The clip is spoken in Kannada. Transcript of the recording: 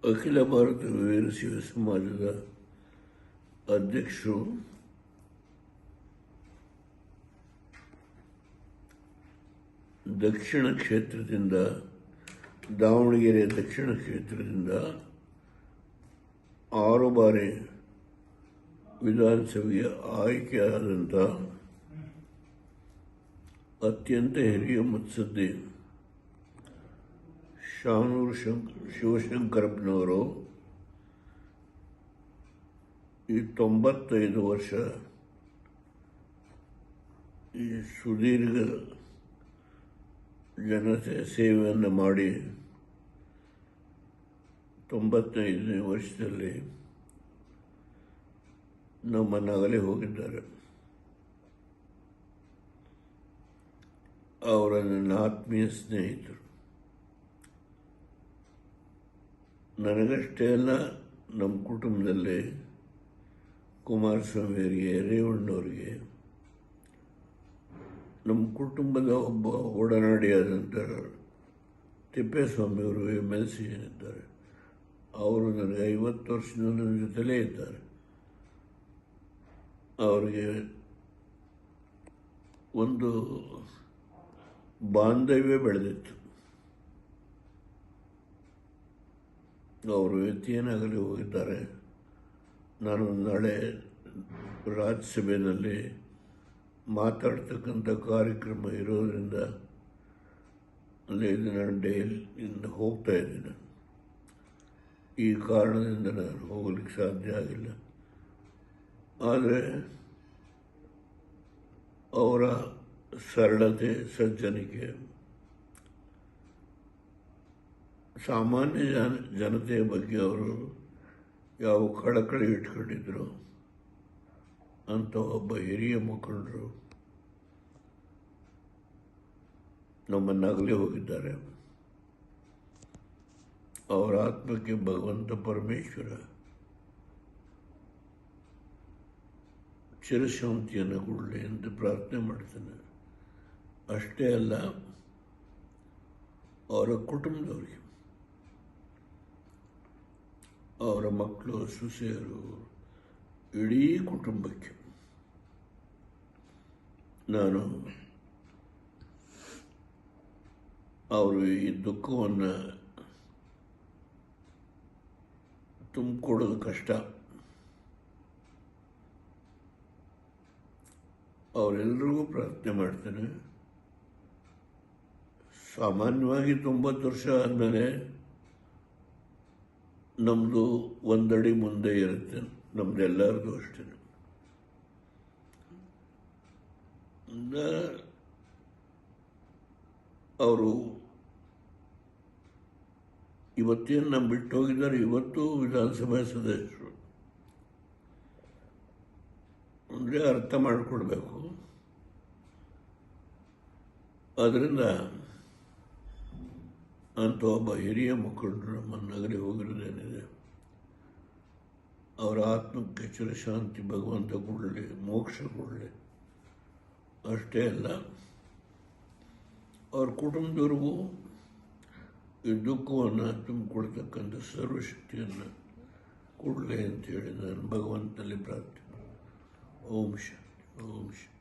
ಅಖಿಲ ಭಾರತ ವೀರಶೈವ ಸಮಾಜದ ಅಧ್ಯಕ್ಷರು ದಕ್ಷಿಣ ಕ್ಷೇತ್ರದಿಂದ, ದಾವಣಗೆರೆ ದಕ್ಷಿಣ ಕ್ಷೇತ್ರದಿಂದ 6 ಬಾರಿ ವಿಧಾನಸಭೆಗೆ ಆಯ್ಕೆಯಾದಂಥ ಅತ್ಯಂತ ಹಿರಿಯ ಮುತ್ಸದ್ದಿ ಶಾನೂರು ಶಿವಶಂಕರಪ್ಪನವರು ಈ 95 ವರ್ಷ ಈ ಸುದೀರ್ಘ ಜನತೆ ಸೇವೆಯನ್ನು ಮಾಡಿ 95ನೇ ವರ್ಷದಲ್ಲಿ ನಮ್ಮನ್ನಗಲೇ ಹೋಗಿದ್ದಾರೆ. ಅವರ ನನ್ನ ಆತ್ಮೀಯ ಸ್ನೇಹಿತರು. ನನಗಷ್ಟೇ ಅಲ್ಲ, ನಮ್ಮ ಕುಟುಂಬದಲ್ಲಿ ಕುಮಾರಸ್ವಾಮಿಯವರಿಗೆ, ರೇವಣ್ಣವರಿಗೆ, ನಮ್ಮ ಕುಟುಂಬದ ಒಬ್ಬ ಒಡನಾಡಿಯಾದಂಥ ತಿಪ್ಪೇಸ್ವಾಮಿಯವರು MLC ಇದ್ದಾರೆ. ಅವರು ನನಗೆ 50 ವರ್ಷದಿಂದ ನನ್ನ ಜೊತೆಲೇ ಇದ್ದಾರೆ. ಅವರಿಗೆ ಒಂದು ಬಾಂಧವ್ಯ ಬೆಳೆದಿತ್ತು. ಅವರು ಯತಿಯನ್ನಾಗಲಿ ಹೋಗಿದ್ದಾರೆ. ನಾನು ನಾಳೆ ರಾಜ್ಯಸಭೆಯಲ್ಲಿ ಮಾತಾಡ್ತಕ್ಕಂಥ ಕಾರ್ಯಕ್ರಮ ಇರೋದರಿಂದ ಅಲ್ಲಿ ನಾನು ಡೈಲಿಂದ ಹೋಗ್ತಾ ಇದ್ದೀನಿ. ಈ ಕಾರಣದಿಂದ ನಾನು ಹೋಗಲಿಕ್ಕೆ ಸಾಧ್ಯ ಆಗಿಲ್ಲ. ಆದರೆ ಅವರ ಸರಳತೆ, ಸಜ್ಜನಿಕೆ, ಸಾಮಾನ್ಯ ಜನತೆಯ ಬಗ್ಗೆ ಅವರು ಯಾವ ಕಳಕಳಿ ಇಟ್ಕೊಂಡಿದ್ರು ಅಂತ ಒಬ್ಬ ಹಿರಿಯ ಮುಖಂಡರು ನಮ್ಮನ್ನಾಗಲೇ ಹೋಗಿದ್ದಾರೆ. ಅವರ ಆತ್ಮಕ್ಕೆ ಭಗವಂತ ಪರಮೇಶ್ವರ ಚಿರಶಾಂತಿಯನ್ನು ಕೊಡಲಿ ಎಂದು ಪ್ರಾರ್ಥನೆ ಮಾಡ್ತೇನೆ. ಅಷ್ಟೇ ಅಲ್ಲ, ಅವರ ಕುಟುಂಬದವರಿಗೆ, ಅವರ ಮಕ್ಕಳು, ಸೊಸೆಯರು, ಇಡೀ ಕುಟುಂಬಕ್ಕೆ ನಾನು ಅವರು ಈ ದುಃಖವನ್ನು ತುಂಬಿಕೊಡೋದು ಕಷ್ಟ. ಅವರೆಲ್ಲರಿಗೂ ಪ್ರಾರ್ಥನೆ ಮಾಡ್ತೇನೆ. ಸಾಮಾನ್ಯವಾಗಿ 90 ವರ್ಷ ಆದಮೇಲೆ ನಮ್ಮದು 1 ಅಡಿ ಮುಂದೆ ಇರುತ್ತೆ. ನಮ್ಮದೆಲ್ಲರದು ಅಷ್ಟೇ. ಅವರು ಇವತ್ತೇನು ನಮ್ಮ ಬಿಟ್ಟು ಹೋಗಿದ್ದಾರೆ, ಇವತ್ತು ವಿಧಾನಸಭೆ ಸದಸ್ಯರು ಅಂದರೆ ಅರ್ಥ ಮಾಡಿಕೊಡ್ಬೇಕು. ಆದ್ದರಿಂದ ಅಂತ ಒಬ್ಬ ಹಿರಿಯ ಮುಖಂಡರು ನಮ್ಮನ್ನಾಗಲೇ ಹೋಗಿರೋದೇನಿದೆ, ಅವರ ಆತ್ಮಕ್ಕೆ ಚಿರಶಾಂತಿ ಭಗವಂತ ಕೊಡಲಿ, ಮೋಕ್ಷ ಕೊಡಲಿ. ಅಷ್ಟೇ ಅಲ್ಲ, ಅವ್ರ ಕುಟುಂಬದವ್ರಿಗೂ ಈ ದುಃಖವನ್ನು ತುಂಬಿಕೊಡ್ತಕ್ಕಂಥ ಸರ್ವಶಕ್ತಿಯನ್ನು ಕೊಡಲಿ ಅಂತೇಳಿ ನಾನು ಭಗವಂತನಲ್ಲಿ ಪ್ರಾರ್ಥನೆ. ಓಂ ಶಾಂತಿ, ಓಂ ಶಾಂತಿ.